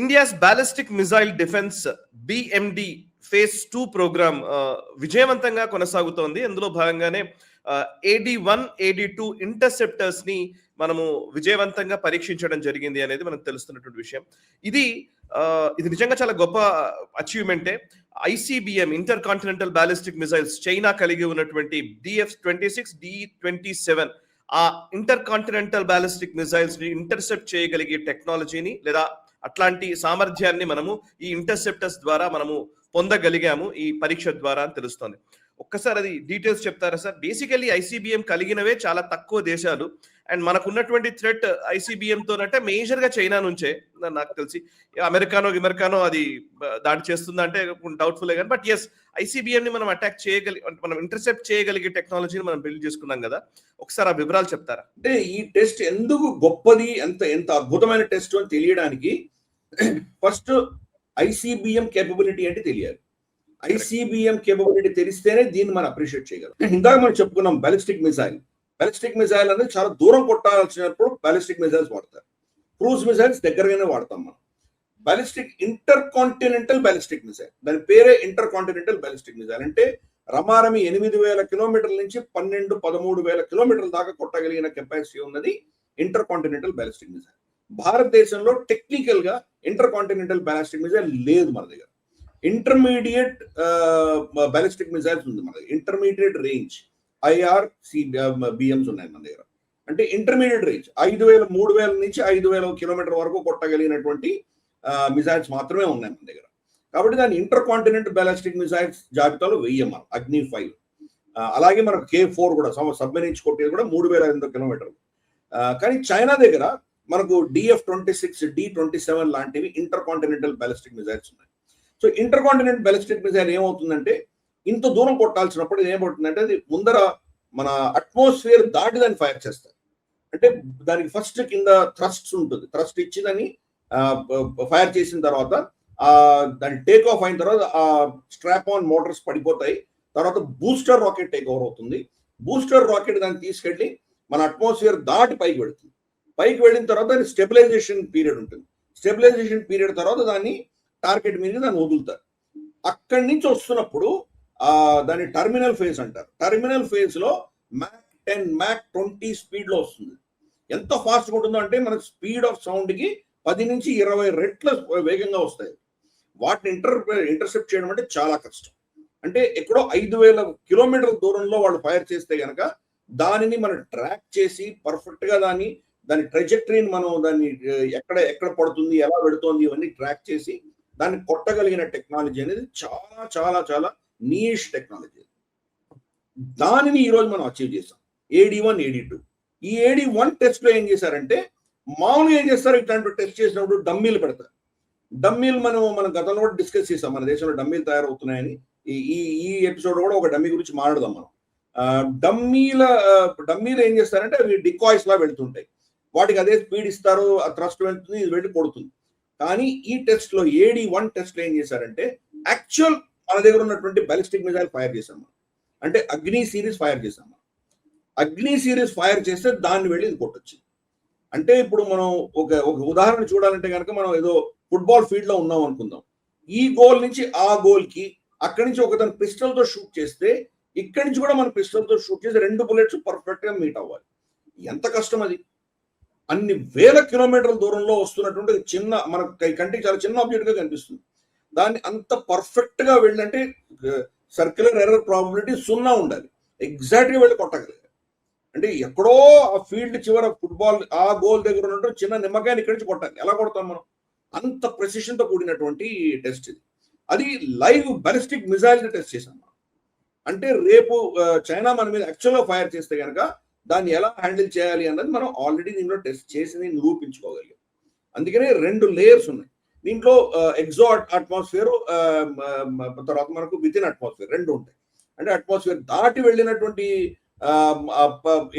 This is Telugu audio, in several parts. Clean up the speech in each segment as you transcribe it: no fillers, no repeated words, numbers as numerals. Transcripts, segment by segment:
India's ballistic missile defence BMD phase 2 programme విజయవంతంగా కొనసాగుతోంది. అందులో భాగంగానే AD-1, AD-2 ఇంటర్సెప్టర్స్ ని మనము విజయవంతంగా పరీక్షించడం జరిగింది అనేది మనకు తెలుస్తున్నటువంటి విషయం. ఇది నిజంగా చాలా గొప్ప అచీవ్మెంటే. ICBM inter continental ballistic missiles China కలిగి ఉన్నటువంటి DF-26, D-27 ఆ ఇంటర్ కాంటినెంటల్ బ్యాలిస్టిక్ మిజైల్స్ ని ఇంటర్సెప్ట్ చేయగలిగే టెక్నాలజీని లేదా అట్లాంటి సామర్థ్యాన్ని మనము ఈ ఇంటర్సెప్టర్స్ ద్వారా మనము పొందగలిగాము ఈ పరీక్ష ద్వారా అని తెలుస్తోంది. ఒక్కసారి అది డీటెయిల్స్ చెప్తారా సార్? బేసికల్లీ ICBM కలిగినవే చాలా తక్కువ దేశాలు అండ్ మనకున్నటువంటి థ్రెట్ ICBM తోనంటే మేజర్ గా చైనా నుంచే నాకు తెలిసి. అమెరికానో అది దాడి చేస్తుందా అంటే డౌట్ఫుల్ కానీ, బట్ ఎస్ ICBM ని మనం అటాక్ మనం ఇంటర్సెప్ట్ చేయగలిగే టెక్నాలజీని మనం బిల్డ్ చేసుకున్నాం కదా, ఒకసారి ఆ వివరాలు చెప్తారా? అంటే ఈ టెస్ట్ ఎందుకు గొప్పది, ఎంత అద్భుతమైన టెస్ట్ అని తెలియడానికి ఫస్ట్ ICBM కేపబిలిటీ అంటే తెలియాలి. ICBM కేపబిలిటీ తెలిస్తేనే దీన్ని మనం అప్రిషియేట్ చేయగలం. ఇందాక మనం చెప్పుకున్నాం బ్యాలిస్టిక్ మిసైల్ అనేది చాలా దూరం కొట్టాల్సినప్పుడు బ్యాలిస్టిక్ మిసైల్స్ వాడతారు. క్రూజ్ మిసైల్స్ దగ్గరగానే వాడతాం మనం. ఇంటర్ కాంటినెంటల్ బ్యాలిస్టిక్ మిసైల్, దాని పేరే ఇంటర్ కాంటినెంటల్ బ్యాలిస్టిక్ మిసైల్. అంటే రమారమి 8,000 కిలోమీటర్ల నుంచి 12,000-13,000 కిలోమీటర్ల దాకా కొట్టగలిగిన కెపాసిటీ ఉన్నది ఇంటర్ కాంటినెంటల్ బ్యాలిస్టిక్ మిసైల్. భారతదేశంలో టెక్నికల్ గా ఇంటర్ కాంటినెంటల్ బ్యాలిస్టిక్ మిసైల్ లేదు మన దగ్గర. ఇంటర్మీడియట్ బ్యాలిస్టిక్ మిసైల్స్ ఉంది మన దగ్గర. ఇంటర్మీడియట్ రేంజ్ IRBMs ఉన్నాయి మన దగ్గర. అంటే ఇంటర్మీడియట్ రేంజ్ 3,000 నుంచి 5,000 కిలోమీటర్ వరకు కొట్టగలిగినటువంటి మిసైల్స్ మాత్రమే ఉన్నాయి మన దగ్గర. కాబట్టి దాన్ని ఇంటర్ కాంటినెంటల్ బ్యాలిస్టిక్ మిసైల్స్ జాబితాలో వెయ్యం మనం. అగ్ని 5 అలాగే మనకు K4 కూడా సబ్మెరీన్స్ కొట్టేది కూడా 3,500 కిలోమీటర్లు. కానీ చైనా దగ్గర మనకు DF-26, D-27 లాంటివి ఇంటర్ కాంటినెంటల్ బ్యాలిస్టిక్ మిసైల్స్ ఉన్నాయి. So inter continental ballistic missile ఏమవుతుందంటే ఇంత దూరం కొట్టాల్సినప్పుడు ఏమవుతుందంటే అది ముందర మన అట్మాస్ఫియర్ దాటి దాన్ని ఫైర్ చేస్తారు. అంటే దానికి ఫస్ట్ కింద థ్రస్ట్ ఉంటుంది. థ్రస్ట్ ఇచ్చి దాన్ని ఫైర్ చేసిన తర్వాత దాని టేక్ ఆఫ్ అయిన తర్వాత ఆ స్ట్రాప్ ఆన్ మోటార్స్ పడిపోతాయి. తర్వాత బూస్టర్ రాకెట్ టేక్ ఓవర్ అవుతుంది. బూస్టర్ రాకెట్ దాన్ని తీసుకెళ్లి మన అట్మాస్ఫియర్ దాటి పైకి వెళుతుంది. పైకి వెళ్ళిన తర్వాత దాని స్టెబిలైజేషన్ పీరియడ్ ఉంటుంది. స్టెబిలైజేషన్ పీరియడ్ తర్వాత దాన్ని టార్గెట్ మీద దాన్ని వదులుతారు. అక్కడి నుంచి వస్తున్నప్పుడు దాన్ని టర్మినల్ ఫేజ్ అంటారు. టర్మినల్ ఫేజ్ లో Mach 10, Mach 20 స్పీడ్ లో వస్తుంది. ఎంత ఫాస్ట్ గా ఉంటుందో అంటే మనకు స్పీడ్ ఆఫ్ సౌండ్ కి 10 నుంచి 20 రెట్ల వేగంగా వస్తాయి. వాటిని ఇంటర్సెప్ట్ చేయడం అంటే చాలా కష్టం. అంటే ఎక్కడో 5,000 కిలోమీటర్ల దూరంలో వాళ్ళు ఫైర్ చేస్తే గనక దానిని మనం ట్రాక్ చేసి పర్ఫెక్ట్ గా దాని ట్రెజెక్టరీని మనం దాన్ని ఎక్కడ పడుతుంది, ఎలా పెడుతోంది ఇవన్నీ ట్రాక్ చేసి దాన్ని కొట్టగలిగిన టెక్నాలజీ అనేది చాలా చాలా చాలా నీష్ టెక్నాలజీ. దానిని ఈరోజు మనం అచీవ్ చేసాం. AD-1, AD-2. ఈ AD-1 టెస్ట్ లో ఏం చేశారంటే మామూలుగా ఏం చేస్తారు, ఇట్లాంటి టెస్ట్ చేసినప్పుడు డమ్మీలు పెడతారు. డమ్మీలు మనం గతంలో కూడా డిస్కస్ చేసాం. మన దేశంలో డమ్మీలు తయారవుతున్నాయని ఈ ఎపిసోడ్ కూడా ఒక డమ్మీ గురించి మాట్లాడదాం మనం. డమ్మీలు ఏం చేస్తారంటే అవి డికాయ్స్ లా వెళ్తుంటాయి. వాటికి అదే స్పీడ్ ఇస్తారు, ఆ థ్రస్ట్ వెళ్తుంది, ఇది వెళ్ళి కొడుతుంది. కానీ ఈ టెస్ట్ లో AD-1 టెస్ట్ లో ఏం చేశారంటే యాక్చువల్ మన దగ్గర ఉన్నటువంటి బ్యాలిస్టిక్ మిసైల్ ఫైర్ చేసాం. అంటే అగ్ని సిరీస్ ఫైర్ చేసాం. అగ్ని సిరీస్ ఫైర్ చేస్తే దాన్ని వెళ్ళి ఇది కొట్టొచ్చు. అంటే ఇప్పుడు మనం ఒక ఉదాహరణ చూడాలంటే కనుక మనం ఏదో ఫుట్బాల్ ఫీల్డ్ లో ఉన్నాం అనుకుందాం. ఈ గోల్ నుంచి ఆ గోల్ కి అక్కడి నుంచి ఒకతను పిస్టల్ తో షూట్ చేస్తే ఇక్కడి నుంచి కూడా మనం పిస్టల్ తో షూట్ చేసి 2 బుల్లెట్స్ పర్ఫెక్ట్ గా మీట్ అవ్వాలి. ఎంత కష్టం అది. అన్ని వేల కిలోమీటర్ల దూరంలో వస్తున్నటువంటి చిన్న మన కంటికి చాలా చిన్న ఆబ్జెక్ట్ గా కనిపిస్తుంది. దాన్ని అంత పర్ఫెక్ట్ గా వెళ్ళంటే సర్క్యులర్ ఎర్రర్ ప్రాబిలిటీ 0 ఉండాలి. ఎగ్జాక్ట్ గా వెళ్ళి కొట్టగలిగారు. అంటే ఎక్కడో ఆ ఫీల్డ్ చివర ఫుట్బాల్ ఆ గోల్ దగ్గర ఉన్నట్టు చిన్న నిమ్మకాయని ఇక్కడి నుంచి కొట్టాలి. ఎలా కొడతాం మనం? అంత ప్రెసిషన్ తో కూడినటువంటి టెస్ట్ ఇది. అది లైవ్ బ్యాలిస్టిక్ మిసైల్ టెస్ట్ చేసాం. అంటే రేపు చైనా మన మీద యాక్చువల్ గా ఫైర్ చేస్తే కనుక దాన్ని ఎలా హ్యాండిల్ చేయాలి అన్నది మనం ఆల్రెడీ దీంట్లో టెస్ట్ చేసి నిరూపించుకోగలిగాం. అందుకనే 2 లేయర్స్ ఉన్నాయి దీంట్లో. ఎగ్జో అట్మాస్ఫియర్, తర్వాత మనకు విత్ ఇన్ అట్మాస్ఫియర్ 2 ఉంటాయి. అంటే అట్మాస్ఫియర్ దాటి వెళ్ళినటువంటి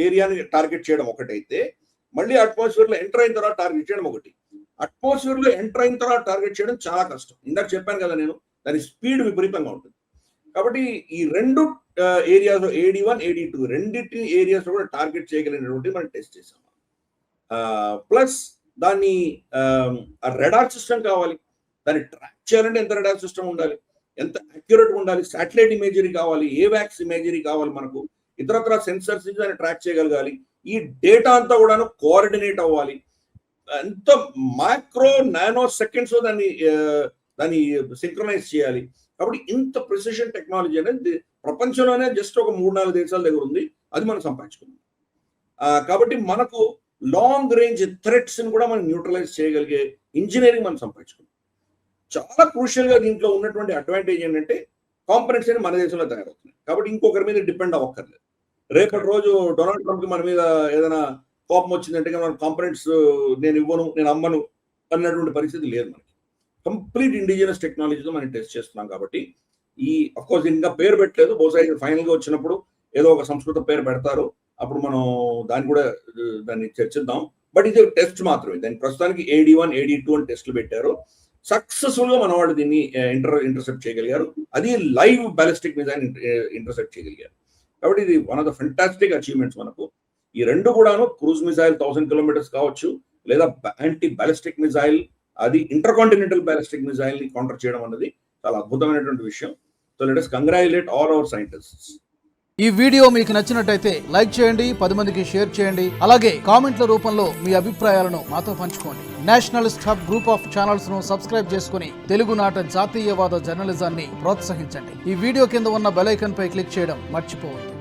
ఏరియాని టార్గెట్ చేయడం ఒకటైతే, మళ్ళీ అట్మాస్ఫియర్ లో ఎంటర్ అయిన తర్వాత టార్గెట్ చేయడం ఒకటి. అట్మాస్ఫియర్ లో ఎంటర్ అయిన తర్వాత టార్గెట్ చేయడం చాలా కష్టం. ఇందాక చెప్పాను కదా నేను, దాని స్పీడ్ విపరీతంగా ఉంటుంది. కాబట్టి ఈ 2 ఏరియాస్ AD-1, AD-2 రెండింటి ఏరియాస్ కూడా టార్గెట్ చేయగలిగినటువంటి మనం టెస్ట్ చేసాం. ప్లస్ దాన్ని రెడార్ సిస్టమ్ కావాలి, దాన్ని ట్రాక్ చేయాలంటే ఎంత రెడార్ సిస్టమ్ ఉండాలి, ఎంత అక్యురేట్ ఉండాలి, శాటిలైట్ ఇమేజరీ కావాలి, ఏవాక్స్ ఇమేజరీ కావాలి, మనకు ఇతరత్ర సెన్సర్స్ నుంచి దాన్ని ట్రాక్ చేయగలగాలి, ఈ డేటా అంతా కూడాను కోఆర్డినేట్ అవ్వాలి, ఎంత మైక్రో నానో సెకండ్స్ దాన్ని సింక్రనైజ్ చేయాలి. కాబట్టి ఇంత ప్రిసిషన్ టెక్నాలజీ అనేది ప్రపంచంలోనే జస్ట్ ఒక 3-4 దేశాల దగ్గర ఉంది, అది మనం సంపాదించుకున్నాం. కాబట్టి మనకు లాంగ్ రేంజ్ థ్రెట్స్ ని కూడా మనం న్యూట్రలైజ్ చేయగలిగే ఇంజనీరింగ్ మనం సంపాదించుకున్నాం. చాలా క్రూషియల్ గా దీంట్లో ఉన్నటువంటి అడ్వాంటేజ్ ఏంటంటే కాంపనెంట్స్ అని మన దేశంలో తయారవుతున్నాయి, కాబట్టి ఇంకొకరి మీద డిపెండ్ అవ్వక్కర్లేదు. రేపటి రోజు డొనాల్డ్ ట్రంప్ కి మన మీద ఏదైనా కోపం వచ్చిందంటే మనం కాంపనెంట్స్ నేను ఇవ్వను, నేను అమ్మను అన్నటువంటి పరిస్థితి లేదు. మనకి కంప్లీట్ ఇండిజినస్ టెక్నాలజీతో మనం టెస్ట్ చేస్తున్నాం. కాబట్టి ఈ అఫ్కోర్స్ ఇంకా పేరు పెట్టలేదు, బహుశా ఫైనల్ గా వచ్చినప్పుడు ఏదో ఒక సంస్కృత పేరు పెడతారు, అప్పుడు మనం దాన్ని చర్చిద్దాం. బట్ ఇది టెస్ట్ మాత్రమే. దాని ప్రస్తుతానికి AD1 AD2 అని టెస్ట్లు పెట్టారు. సక్సెస్ఫుల్ గా మన వాళ్ళు దీన్ని ఇంటర్సెప్ట్ చేయగలిగారు, అది లైవ్ బ్యాలిస్టిక్ మిజైల్ ఇంటర్సెప్ట్ చేయగలిగారు. కాబట్టి ఇది one of the fantastic achievements మనకు. ఈ రెండు కూడాను క్రూజ్ మిజైల్ 1000 కిలోమీటర్స్ కావచ్చు, లేదా యాంటీ బ్యాలిస్టిక్ మిజైల్, అది ఇంటర్ కాంటినెంటల్ బ్యాలిస్టిక్ మిజైల్ ని కౌంటర్ చేయడం అన్నది చాలా అద్భుతమైనటువంటి విషయం. So let us congratulate all our scientists. ఈ వీడియో మీకు నచ్చినట్టయితే లైక్ చేయండి, 10 మందికి షేర్ చేయండి. అలాగే కామెంట్ల రూపంలో మీ అభిప్రాయాలను మాతో పంచుకోండి. Nationalist hub group of channels ను సబ్స్క్రైబ్ చేసుకుని తెలుగునాట జాతీయవాద జర్నలిజాన్ని ప్రోత్సహించండి. ఈ వీడియో కింద ఉన్న బెల్ ఐకాన్ పై క్లిక్ చేయడం మర్చిపోవద్దు.